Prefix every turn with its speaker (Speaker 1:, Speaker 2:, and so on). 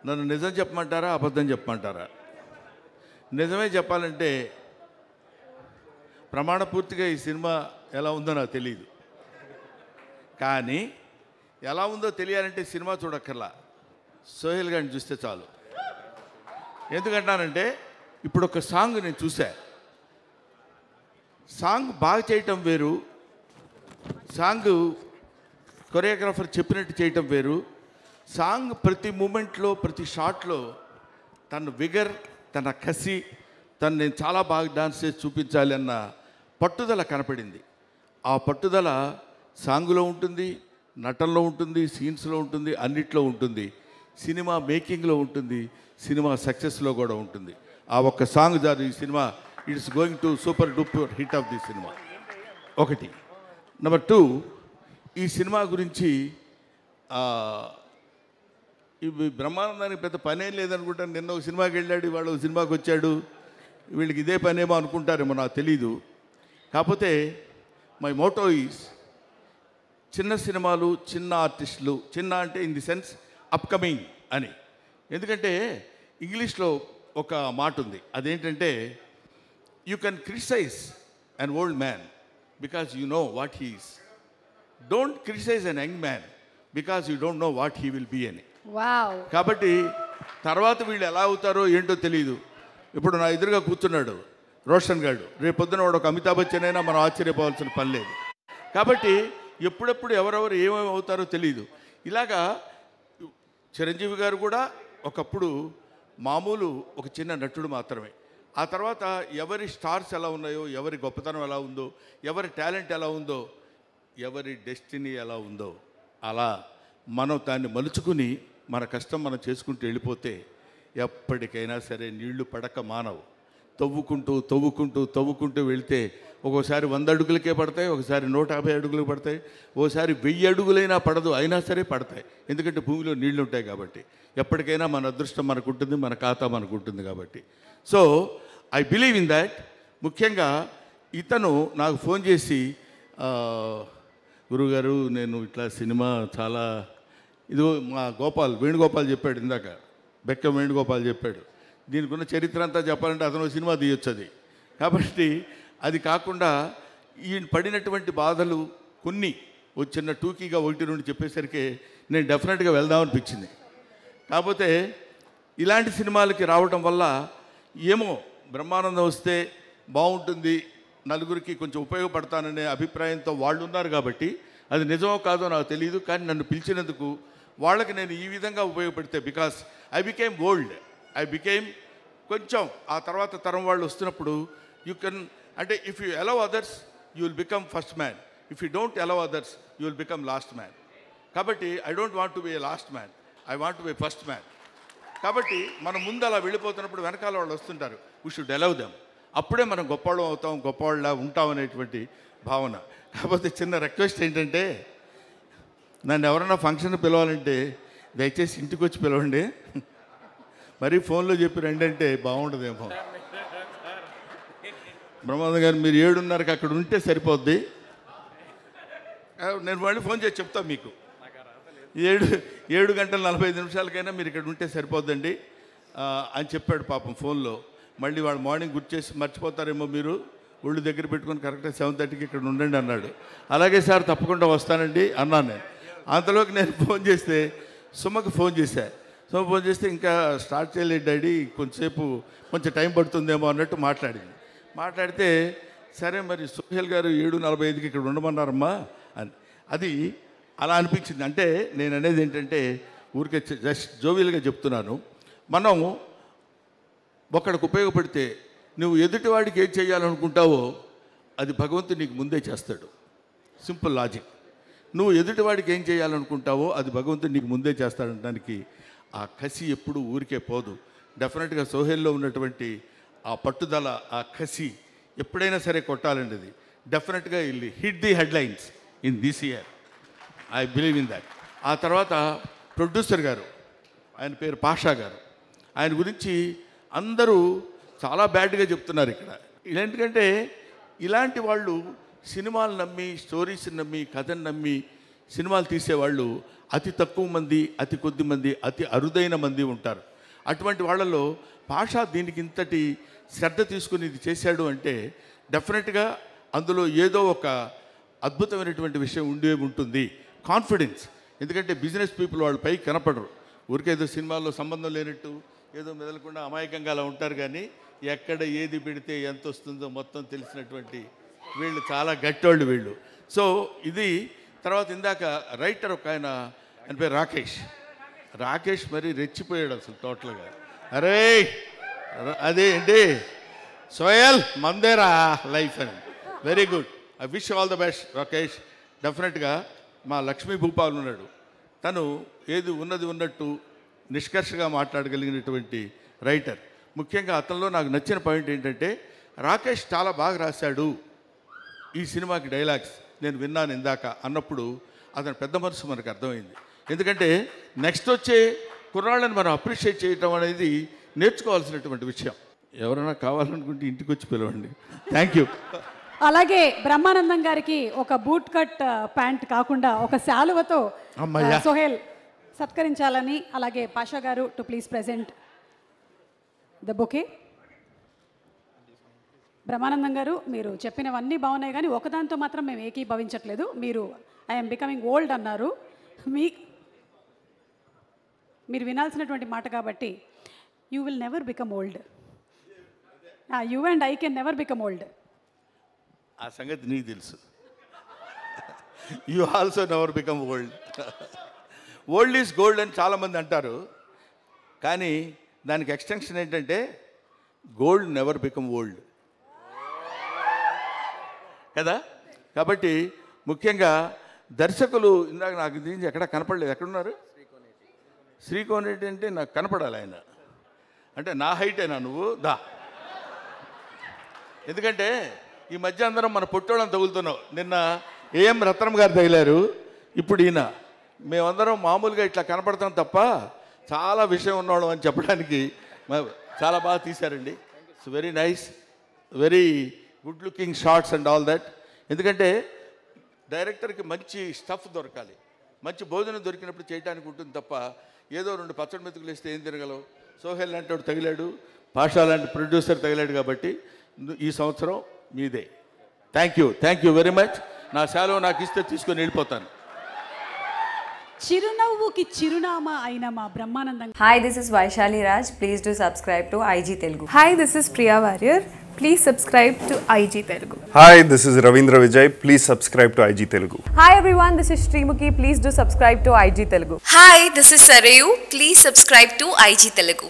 Speaker 1: నన్ను నిజం చెప్పమంటారా అబద్ధం చెప్పమంటారా? నిజమే చెప్పాలంటే ప్రమాణపూర్తిగా ఈ సినిమా ఎలా ఉందో నాకు తెలియదు. కానీ ఎలా ఉందో తెలియాలంటే సినిమా చూడక్కర్లా, సోహెల్ గారిని చూస్తే చాలు. ఎందుకంటానంటే ఇప్పుడు ఒక సాంగ్ నేను చూసా. సాంగ్ బాగా చేయటం వేరు, సాంగ్ కొరియోగ్రాఫర్ చెప్పినట్టు చేయటం వేరు. సాంగ్ ప్రతి మూమెంట్లో ప్రతి షాట్లో తన విగర్, తన కసి, నేను చాలా బాగా డాన్స్ చేసి చూపించాలి అన్న పట్టుదల కనపడింది. ఆ పట్టుదల సాంగులో ఉంటుంది, నటనలో ఉంటుంది, సీన్స్లో ఉంటుంది, అన్నిట్లో ఉంటుంది, సినిమా మేకింగ్లో ఉంటుంది, సినిమా సక్సెస్లో కూడా ఉంటుంది. ఆ ఒక్క సాంగ్ జారు ఈ cinema it's going to super duper hit of the cinema. ఒకటి. నెంబర్ 2, ఈ సినిమా గురించి ఇవి బ్రహ్మానందానికి పెద్ద పనేం లేదనుకుంటాను. నిన్న ఒక సినిమాకి వెళ్ళాడు, ఇవాళ ఒక సినిమాకి వచ్చాడు. వీళ్ళకి ఇదే పనేమో అనుకుంటారేమో, నాకు తెలీదు. కాకపోతే మై మోటో ఈజ్ చిన్న సినిమాలు, చిన్న ఆర్టిస్టులు, చిన్న అంటే ఇన్ ది సెన్స్ అప్కమింగ్ అని. ఎందుకంటే ఇంగ్లీష్లో ఒక మాట ఉంది, అదేంటంటే you can criticise an old man because you know what he is. Don't criticise an young man because you don't know what he will be అని. కాబట్టి తర్వాత వీళ్ళు ఎలా అవుతారో ఏంటో తెలియదు. ఇప్పుడు నా ఎదురుగా కూర్చున్నాడు రోషన్ గారు, రేపొద్దున వాడు ఒక అమితాబ్ బచ్చన్ అయినా మనం ఆశ్చర్యపోవాల్సిన పని లేదు. కాబట్టి ఎప్పుడెప్పుడు ఎవరెవరు ఏమేమి అవుతారో తెలియదు. ఇలాగా చిరంజీవి గారు కూడా ఒకప్పుడు మామూలు ఒక చిన్న నటుడు మాత్రమే. ఆ తర్వాత ఎవరి స్టార్స్ ఎలా ఉన్నాయో, ఎవరి గొప్పతనం ఎలా ఉందో, ఎవరి టాలెంట్ ఎలా ఉందో, ఎవరి డెస్టినీ ఎలా ఉందో, అలా మనం దాన్ని మలుచుకుని మన కష్టం మనం చేసుకుంటూ వెళ్ళిపోతే ఎప్పటికైనా సరే నీళ్లు పడక మానవు. తవ్వుకుంటూ తవ్వుకుంటూ తవ్వుకుంటూ వెళితే ఒక్కోసారి 100 అడుగులకే పడతాయి, ఒకసారి 150 అడుగులకు పడతాయి, ఓసారి 1000 అడుగులైనా పడదు, అయినా సరే పడతాయి. ఎందుకంటే భూమిలో నీళ్లు ఉంటాయి కాబట్టి. ఎప్పటికైనా మన అదృష్టం మనకు ఉంటుంది, మన ఖాతా మనకు ఉంటుంది కాబట్టి. So I believe in that. ముఖ్యంగా ఇతను నాకు ఫోన్ చేసి, గురుగారు నేను ఇట్లా సినిమా చాలా ఇదిగో మా వేణుగోపాల్ చెప్పాడు ఇందాక, బెక్క వేణుగోపాల్ చెప్పాడు, దీనికి ఉన్న చరిత్ర అంతా చెప్పాలంటే అతను సినిమా తీయొచ్చు అది. కాబట్టి అది కాకుండా ఈయన పడినటువంటి బాధలు కొన్ని చిన్న టూకీగా 1-2 చెప్పేసరికి నేను డెఫినెట్గా వెళ్దామనిపించింది. కాకపోతే ఇలాంటి సినిమాలకి రావడం వల్ల ఏమో బ్రహ్మానందం వస్తే బాగుంటుంది, నలుగురికి కొంచెం ఉపయోగపడతాననే అభిప్రాయంతో వాళ్ళు ఉన్నారు కాబట్టి, అది నిజమో కాదో నాకు తెలియదు. కానీ నన్ను పిలిచినందుకు వాళ్ళకి నేను ఈ విధంగా ఉపయోగపడితే, because I became old, I became కొంచెం ఆ తర్వాత తరం వాళ్ళు వస్తున్నప్పుడు యూ కెన్ అంటే if you allow others you will become first man, if you don't allow others you will become last man. కాబట్టి I don't want to be a last man, I want to be first man. కాబట్టి మనం ముందు అలా వెళ్ళిపోతున్నప్పుడు వెనకాల వాళ్ళు వస్తుంటారు, we should allow them. అప్పుడే మనం గొప్పవాళ్ళం అవుతాం, గొప్పవాళ్ళ ఉంటాం అనేటువంటి భావన. కాకపోతే చిన్న రిక్వెస్ట్ ఏంటంటే, నన్ను ఎవరైనా ఫంక్షన్ పిలవాలంటే దయచేసి ఇంటికి వచ్చి పిలవండి, మరీ ఫోన్లో చెప్పి రండి అంటే బాగుండదేమో. బ్రహ్మానంద గారు మీరు 7:30కి అక్కడ ఉంటే సరిపోద్ది, నేను మళ్ళీ ఫోన్ చేసి చెప్తాను మీకు. 7:45 మీరు ఇక్కడ ఉంటే సరిపోద్దండి అని చెప్పాడు పాపం ఫోన్లో. మళ్ళీ వాళ్ళు మార్నింగ్ గుర్తు చేసి మర్చిపోతారేమో, మీరు ఒళ్ళు దగ్గర పెట్టుకొని కరెక్ట్గా 7:30కి ఇక్కడ ఉండండి అన్నాడు. అలాగే సార్ తప్పకుండా వస్తానండి అన్నాను నేను. అంతలోకి నేను ఫోన్ చేస్తే సుమకు ఫోన్ చేస్తే ఇంకా స్టార్ట్ చేయలేదు డాడీ, కొంచెం టైం పడుతుందేమో అన్నట్టు మాట్లాడితే సరే మరి సోహెల్ గారు 7:45కి ఇక్కడ ఉండమన్నారమ్మా అని. అది అలా అనిపించింది. అంటే నేను అనేది ఏంటంటే ఊరికే జస్ట్ జోవియల్గా చెప్తున్నాను. మనం ఒకడికి ఉపయోగపడితే నువ్వు ఎదుటివాడికి ఏం చేయాలనుకుంటావో అది భగవంతుడు నీకు ముందే చేస్తాడు. Simple logic. నువ్వు ఎదుటివాడికి ఏం చేయాలనుకుంటావో అది భగవంతుడు నీకు ముందే చేస్తాడనడానికి ఆ కసి ఎప్పుడు ఊరికే పోదు. డెఫినెట్గా సోహెల్లో ఉన్నటువంటి ఆ పట్టుదల, ఆ కసి ఎప్పుడైనా సరే కొట్టాలండి. అది డెఫినెట్గా ఇల్లు hit the headlines in this year, I believe in that. ఆ తర్వాత ప్రొడ్యూసర్ గారు, ఆయన పేరు పాషా గారు, ఆయన గురించి అందరూ చాలా బ్యాడ్గా చెప్తున్నారు ఇక్కడ. ఎందుకంటే ఇలాంటి వాళ్ళు సినిమాలు నమ్మి, స్టోరీస్ని నమ్మి, కథను నమ్మి సినిమాలు తీసేవాళ్ళు అతి తక్కువ మంది, అతి కొద్ది మంది, అతి అరుదైన మంది ఉంటారు. అటువంటి వాళ్ళలో పాషా దీనికి ఇంతటి శ్రద్ధ తీసుకుని ఇది చేశాడు అంటే డెఫినెట్గా అందులో ఏదో ఒక అద్భుతమైనటువంటి విషయం ఉండే ఉంటుంది. కాన్ఫిడెన్స్. ఎందుకంటే బిజినెస్ పీపుల్ వాళ్ళు పైకి కనపడరు, ఊరికేదో సినిమాల్లో సంబంధం లేనట్టు ఏదో మెదలకుండా అమాయకంగా అలా ఉంటారు. కానీ ఎక్కడ ఏది పెడితే ఎంత వస్తుందో మొత్తం తెలిసినటువంటి వీళ్ళు చాలా గట్టోళ్ళు వీళ్ళు. సో ఇది తర్వాత ఇందాక రైటర్ ఒక ఆయన పేరు రాకేష్ మరి రెచ్చిపోయాడు అసలు టోటల్గా. అరే అదే ఏంటి సోయల్ మందేరా లైఫ్ అని. Very good. I wish all the best Rakesh. డెఫినెట్గా మా లక్ష్మీ భూపాల్ ఉన్నాడు, తను ఏది ఉన్నది ఉన్నట్టు నిష్కర్షగా మాట్లాడగలిగినటువంటి రైటర్. ముఖ్యంగా అతనిలో నాకు నచ్చిన పాయింట్ ఏంటంటే రాకేష్ చాలా బాగా రాశాడు ఈ సినిమాకి డైలాగ్స్ నేను విన్నాను ఇందాక అన్నప్పుడు అతని పెద్ద మనసు మనకు అర్థమైంది. ఎందుకంటే నెక్స్ట్ వచ్చే కుర్రాళ్ళని మనం అప్రిషియేట్ చేయటం అనేది నేర్చుకోవాల్సినటువంటి విషయం. ఎవరైనా కావాలనుకుంటే ఇంటికి వచ్చి పిలవండి. Thank you.
Speaker 2: అలాగే బ్రహ్మానందం గారికి ఒక బూట్ కట్ ప్యాంట్ కాకుండా ఒక శాలువతో సోహెల్ సత్కరించాలని, అలాగే పాషా గారు to please present the bouquet. Brahmanandam గారు మీరు చెప్పినవన్నీ బాగున్నాయి, కానీ ఒకదాంతో మాత్రం మేము ఏకీభవించట్లేదు. మీరు ఐఎమ్ బికమింగ్ ఓల్డ్ అన్నారు. మీరు వినాల్సినటువంటి మాట కాబట్టి you will never become old. You and I can never become old.
Speaker 1: ఆ సంగతి నీకు తెలుసు. You also never become old. Old is gold అని చాలామంది అంటారు, కానీ దానికి ఎక్స్టెన్షన్ ఏంటంటే గోల్డ్ నెవర్ బికమ్ ఓల్డ్ కదా. కాబట్టి ముఖ్యంగా దర్శకులు ఇందాక నాకు దీనికి ఎక్కడ కనపడలేదు. ఎక్కడున్నారు? శ్రీకోనేటి అంటే నాకు కనపడాలి ఆయన. అంటే నా హైటేనా నువ్వు? దా. ఎందుకంటే ఈ మధ్య అందరం మన పొట్టోళ్ళని తగులుతున్నావు. నిన్న ఏఎం రత్నం గారు తగిలారు, ఇప్పుడు ఈయన. మేమందరం మామూలుగా ఇట్లా కనపడతాం తప్ప చాలా విషయం ఉన్నవాళ్ళం అని చెప్పడానికి చాలా బాగా తీశారండి. It's very nice, very good looking shorts and all that. ఎందుకంటే డైరెక్టర్కి మంచి స్టఫ్ దొరకాలి, మంచి భోజనం దొరికినప్పుడు చేయడానికి ఉంటుంది తప్ప ఏదో 2 పచ్చడి మెతుకులు వేస్తే ఏం తిరగలవు. సోహెల్ లాంటి వాడు తగిలాడు, పాషా లాంటి ప్రొడ్యూసర్ తగిలాడు. కాబట్టి ఈ సంవత్సరం మీదే. Thank you very much. నా శాలువ నాకు ఇస్తే తీసుకొని వెళ్ళిపోతాను.
Speaker 2: చిరునవ్వుకి చిరునామా అయిన మా Brahmanandam.
Speaker 3: Hi, this is Vaishali Raj. Please do subscribe to IG Telugu.
Speaker 4: Hi, this is Priya Warrior. Please subscribe to IG Telugu.
Speaker 5: Hi, this is Ravindra Vijay. Please subscribe to IG Telugu.
Speaker 3: Hi everyone, this is Srimuki. Please do subscribe to IG Telugu.
Speaker 6: Hi, this is Sarayu. Please subscribe to IG Telugu.